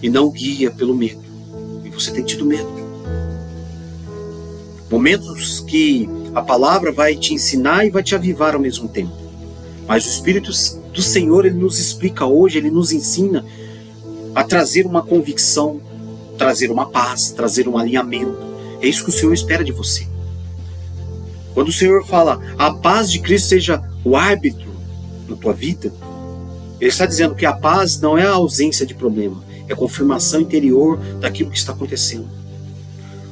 e não guia pelo medo. E você tem tido medo. Momentos que a palavra vai te ensinar e vai te avivar ao mesmo tempo. Mas o Espírito do Senhor, Ele nos explica hoje, Ele nos ensina a trazer uma convicção, trazer uma paz, trazer um alinhamento. É isso que o Senhor espera de você. Quando o Senhor fala, a paz de Cristo seja o árbitro na tua vida, Ele está dizendo que a paz não é a ausência de problema, é a confirmação interior daquilo que está acontecendo.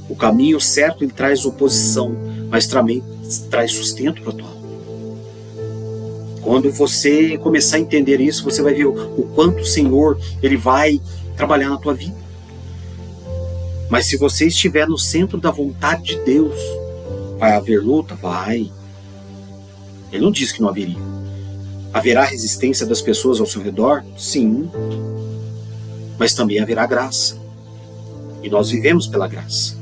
O caminho certo, ele traz oposição, mas também traz sustento para a tua alma. Quando você começar a entender isso, você vai ver o quanto o Senhor, Ele vai trabalhar na tua vida. Mas se você estiver no centro da vontade de Deus, vai haver luta? Vai. Ele não disse que não haveria. Haverá resistência das pessoas ao seu redor? Sim. Mas também haverá graça. E nós vivemos pela graça.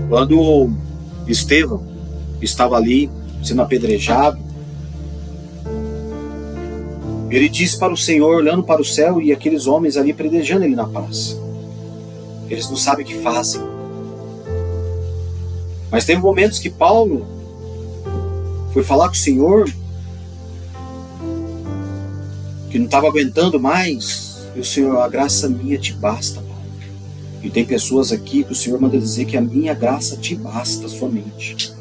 Quando Estevão estava ali sendo apedrejado, Ele disse para o Senhor, olhando para o céu, e aqueles homens ali predejando ele na praça. Eles não sabem o que fazem. Mas teve momentos que Paulo foi falar com o Senhor, que não estava aguentando mais, e o Senhor, a graça minha te basta, Paulo. E tem pessoas aqui que o Senhor manda dizer que a minha graça te basta somente.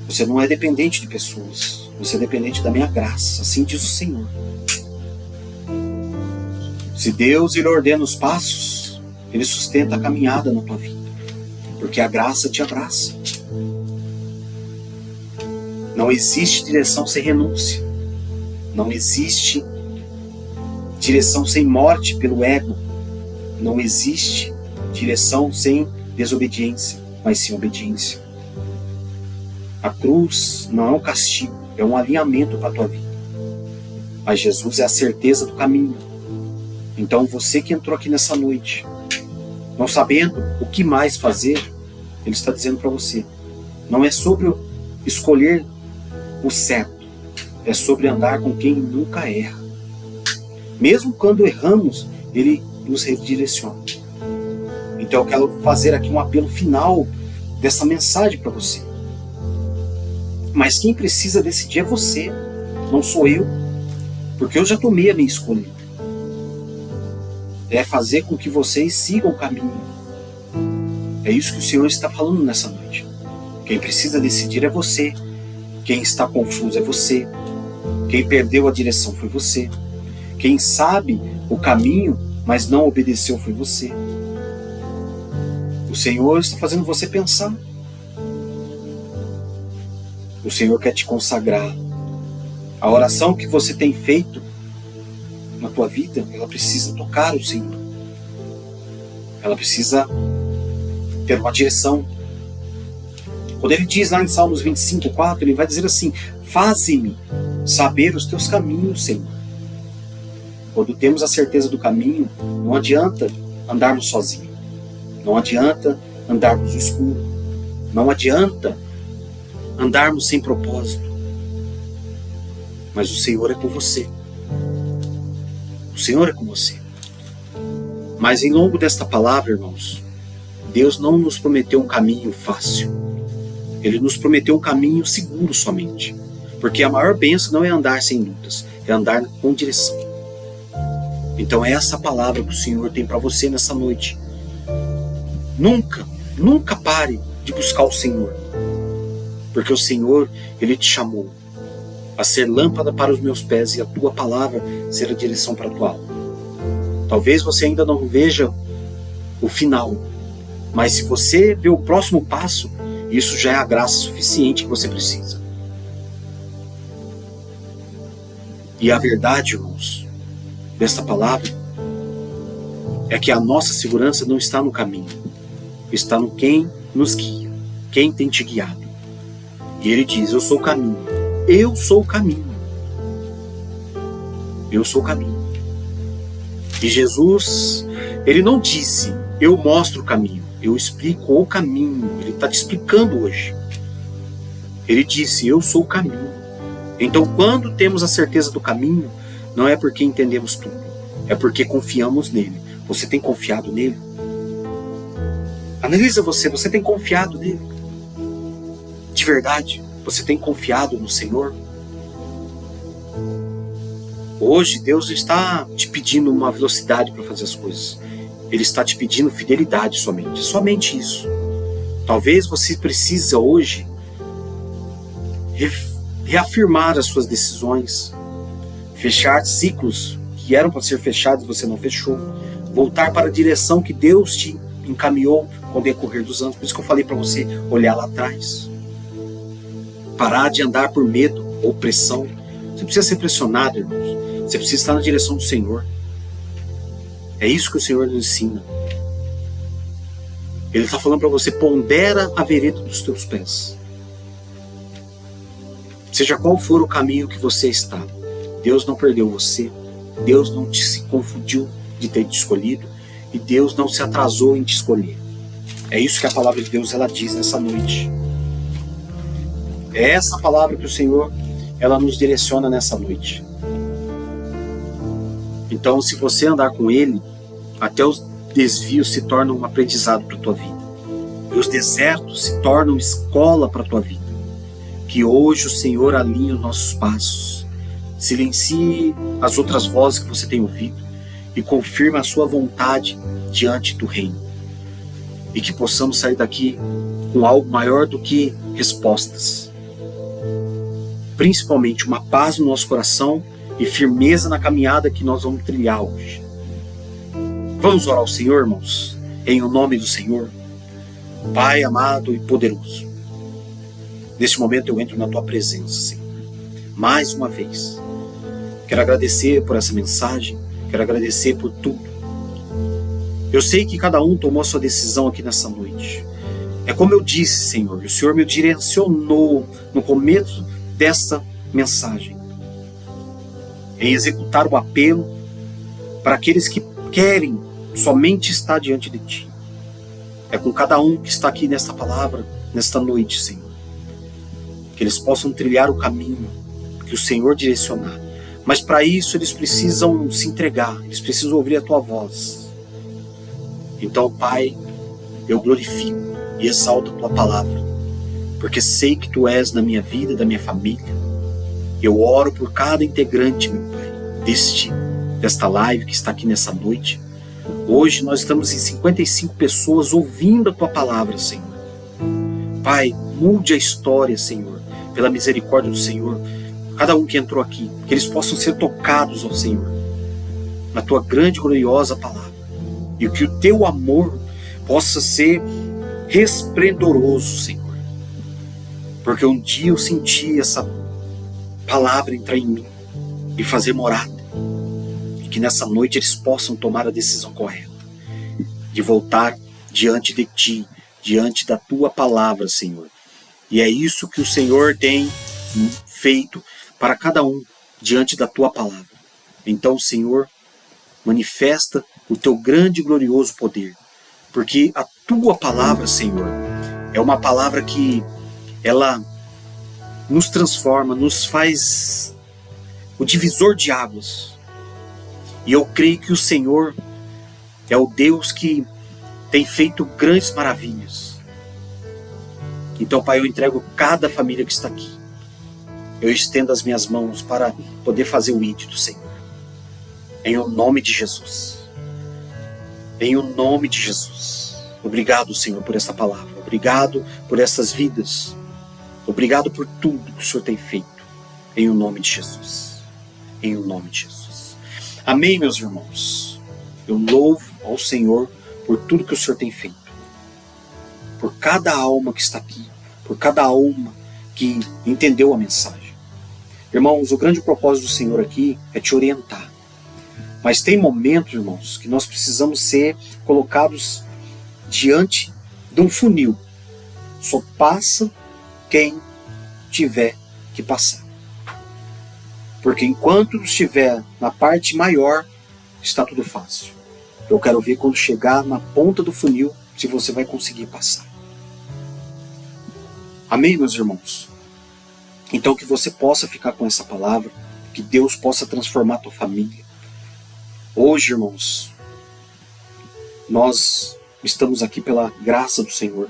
Você não é dependente de pessoas, você é dependente da minha graça, assim diz o Senhor. Se Deus lhe ordena os passos, Ele sustenta a caminhada na tua vida, porque a graça te abraça. Não existe direção sem renúncia, não existe direção sem morte pelo ego, não existe direção sem desobediência, mas sim obediência. A cruz não é um castigo, é um alinhamento para a tua vida. Mas Jesus é a certeza do caminho. Então você que entrou aqui nessa noite, não sabendo o que mais fazer, Ele está dizendo para você, não é sobre escolher o certo, é sobre andar com quem nunca erra. Mesmo quando erramos, Ele nos redireciona. Então eu quero fazer aqui um apelo final dessa mensagem para você. Mas quem precisa decidir é você, não sou eu, porque eu já tomei a minha escolha. É fazer com que vocês sigam o caminho. É isso que o Senhor está falando nessa noite. Quem precisa decidir é você. Quem está confuso é você. Quem perdeu a direção foi você. Quem sabe o caminho, mas não obedeceu foi você. O Senhor está fazendo você pensar. O Senhor quer te consagrar. A oração que você tem feito na tua vida, ela precisa tocar o Senhor. Ela precisa ter uma direção. Quando Ele diz lá em Salmos 25:4, Ele vai dizer assim, faze-me saber os teus caminhos, Senhor. Quando temos a certeza do caminho, não adianta andarmos sozinhos. Não adianta andarmos no escuro. Não adianta andarmos sem propósito. Mas o Senhor é com você. O Senhor é com você. Mas em longo desta palavra, irmãos, Deus não nos prometeu um caminho fácil. Ele nos prometeu um caminho seguro somente. Porque a maior bênção não é andar sem lutas, é andar com direção. Então é essa palavra que o Senhor tem para você nessa noite. Nunca pare de buscar o Senhor. Porque o Senhor, Ele te chamou a ser lâmpada para os meus pés e a tua palavra ser a direção para a tua alma. Talvez você ainda não veja o final, mas se você vê o próximo passo, isso já é a graça suficiente que você precisa. E a verdade, irmãos, desta palavra é que a nossa segurança não está no caminho, está no quem nos guia, quem tem te guiado. E Ele diz, eu sou o caminho. Eu sou o caminho. Eu sou o caminho. E Jesus, Ele não disse, eu mostro o caminho. Eu explico o caminho. Ele está te explicando hoje. Ele disse, eu sou o caminho. Então, quando temos a certeza do caminho, não é porque entendemos tudo. É porque confiamos nele. Você tem confiado nele? Analisa você tem confiado nele? De verdade, você tem confiado no Senhor? Hoje, Deus está te pedindo uma velocidade para fazer as coisas. Ele está te pedindo fidelidade somente. Somente isso. Talvez você precise hoje reafirmar as suas decisões, fechar ciclos que eram para ser fechados e você não fechou, voltar para a direção que Deus te encaminhou com o decorrer dos anos. Por isso que eu falei para você olhar lá atrás. Parar de andar por medo ou pressão. Você precisa ser pressionado, irmãos. Você precisa estar na direção do Senhor. É isso que o Senhor nos ensina. Ele está falando para você, pondera a vereda dos teus pés. Seja qual for o caminho que você está, Deus não perdeu você, Deus não se confundiu de ter te escolhido, e Deus não se atrasou em te escolher. É isso que a palavra de Deus ela diz nessa noite. É essa palavra que o Senhor ela nos direciona nessa noite. Então, se você andar com Ele, até os desvios se tornam um aprendizado para a tua vida. E os desertos se tornam escola para a tua vida. Que hoje o Senhor alinhe os nossos passos, silencie as outras vozes que você tem ouvido e confirme a sua vontade diante do reino. E que possamos sair daqui com algo maior do que respostas. Principalmente uma paz no nosso coração e firmeza na caminhada que nós vamos trilhar hoje. Vamos orar ao Senhor, irmãos, em o nome do Senhor. Pai amado e poderoso, neste momento eu entro na Tua presença, Senhor. Mais uma vez, quero agradecer por essa mensagem, quero agradecer por tudo. Eu sei que cada um tomou a sua decisão aqui nessa noite. É como eu disse, Senhor, o Senhor me direcionou no começo dessa mensagem, em executar o apelo para aqueles que querem somente estar diante de Ti. É com cada um que está aqui nesta palavra, nesta noite, Senhor, que eles possam trilhar o caminho que o Senhor direcionar. Mas para isso eles precisam se entregar, eles precisam ouvir a Tua voz. Então, Pai, eu glorifico e exalto a Tua palavra, porque sei que Tu és na minha vida, da minha família. Eu oro por cada integrante, meu Pai, desta live que está aqui nessa noite. Hoje nós estamos em 55 pessoas ouvindo a Tua palavra, Senhor. Pai, mude a história, Senhor, pela misericórdia do Senhor. Cada um que entrou aqui, que eles possam ser tocados, ó Senhor, na Tua grande e gloriosa palavra. E que o Teu amor possa ser resplendoroso, Senhor. Porque um dia eu senti essa palavra entrar em mim e fazer morada. E que nessa noite eles possam tomar a decisão correta de voltar diante de Ti, diante da Tua palavra, Senhor. E é isso que o Senhor tem feito para cada um diante da Tua palavra. Então, Senhor, manifesta o Teu grande e glorioso poder, porque a Tua palavra, Senhor, é uma palavra que ela nos transforma, nos faz o divisor de águas. E eu creio que o Senhor é o Deus que tem feito grandes maravilhas. Então, Pai, eu entrego cada família que está aqui. Eu estendo as minhas mãos para poder fazer o ídolo, Senhor. Em o nome de Jesus. Em o nome de Jesus. Obrigado, Senhor, por esta palavra. Obrigado por essas vidas. Obrigado por tudo que o Senhor tem feito. Em o nome de Jesus. Em o nome de Jesus. Amém, meus irmãos. Eu louvo ao Senhor por tudo que o Senhor tem feito. Por cada alma que está aqui. Por cada alma que entendeu a mensagem. Irmãos, o grande propósito do Senhor aqui é te orientar. Mas tem momentos, irmãos, que nós precisamos ser colocados diante de um funil. Só passa quem tiver que passar. Porque enquanto estiver na parte maior, está tudo fácil. Eu quero ver quando chegar na ponta do funil, se você vai conseguir passar. Amém, meus irmãos? Então que você possa ficar com essa palavra, que Deus possa transformar a tua família. Hoje, irmãos, nós estamos aqui pela graça do Senhor.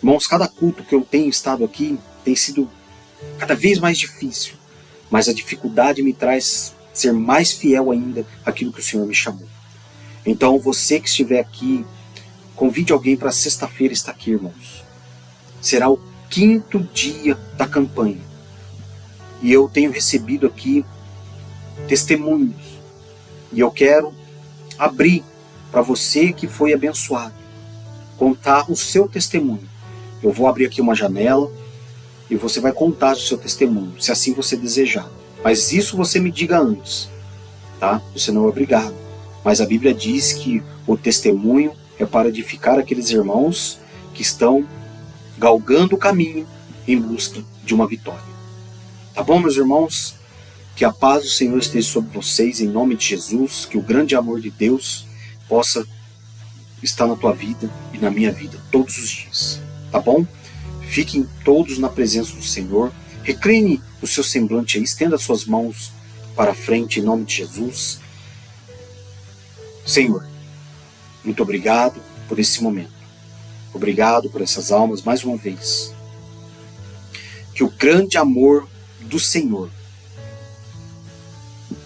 Irmãos, cada culto que eu tenho estado aqui tem sido cada vez mais difícil, mas a dificuldade me traz ser mais fiel ainda àquilo que o Senhor me chamou. Então, você que estiver aqui, convide alguém para sexta-feira estar aqui, irmãos. Será o 5º dia da campanha. E eu tenho recebido aqui testemunhos. E eu quero abrir para você que foi abençoado, contar o seu testemunho. Eu vou abrir aqui uma janela e você vai contar o seu testemunho, se assim você desejar. Mas isso você me diga antes, tá? Você não é obrigado. Mas a Bíblia diz que o testemunho é para edificar aqueles irmãos que estão galgando o caminho em busca de uma vitória. Tá bom, meus irmãos? Que a paz do Senhor esteja sobre vocês, em nome de Jesus, que o grande amor de Deus possa estar na tua vida e na minha vida todos os dias. Tá bom? Fiquem todos na presença do Senhor. Recline o seu semblante aí, estenda as suas mãos para frente em nome de Jesus. Senhor, muito obrigado por esse momento. Obrigado por essas almas mais uma vez. Que o grande amor do Senhor,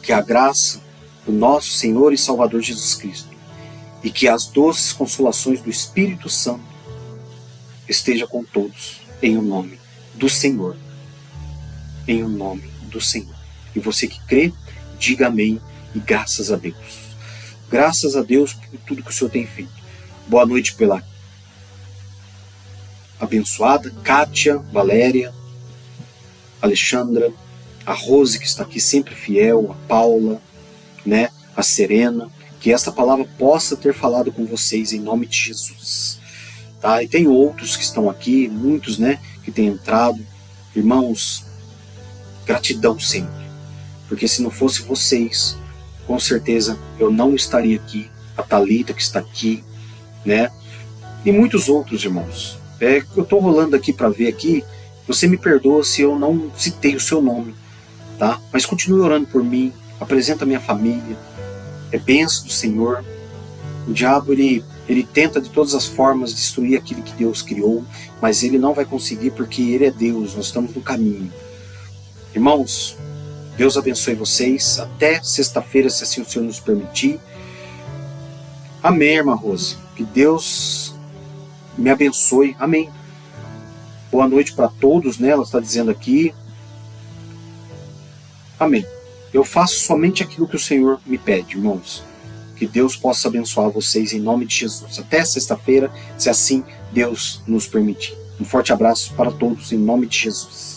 que a graça do nosso Senhor e Salvador Jesus Cristo e que as doces consolações do Espírito Santo esteja com todos em o nome do Senhor. Em o nome do Senhor. E você que crê, diga amém e graças a Deus. Graças a Deus por tudo que o Senhor tem feito. Boa noite pela abençoada Kátia, Valéria, Alexandra, a Rose que está aqui sempre fiel, a Paula, né, a Serena. Que esta palavra possa ter falado com vocês em nome de Jesus. Tá? E tem outros que estão aqui, muitos, né, que têm entrado. Irmãos, gratidão sempre, porque se não fosse vocês, com certeza eu não estaria aqui, a Thalita que está aqui, né, e muitos outros irmãos. Eu estou rolando aqui para ver aqui, você me perdoa se eu não citei o seu nome, tá? Mas continue orando por mim, apresenta a minha família, é bênção do Senhor. O diabo, ele tenta de todas as formas destruir aquilo que Deus criou, mas ele não vai conseguir porque ele é Deus, nós estamos no caminho. Irmãos, Deus abençoe vocês. Até sexta-feira, se assim o Senhor nos permitir. Amém, irmã Rose. Que Deus me abençoe. Amém. Boa noite para todos, né? Ela está dizendo aqui. Amém. Eu faço somente aquilo que o Senhor me pede, irmãos. Que Deus possa abençoar vocês em nome de Jesus. Até sexta-feira, se assim Deus nos permitir. Um forte abraço para todos em nome de Jesus.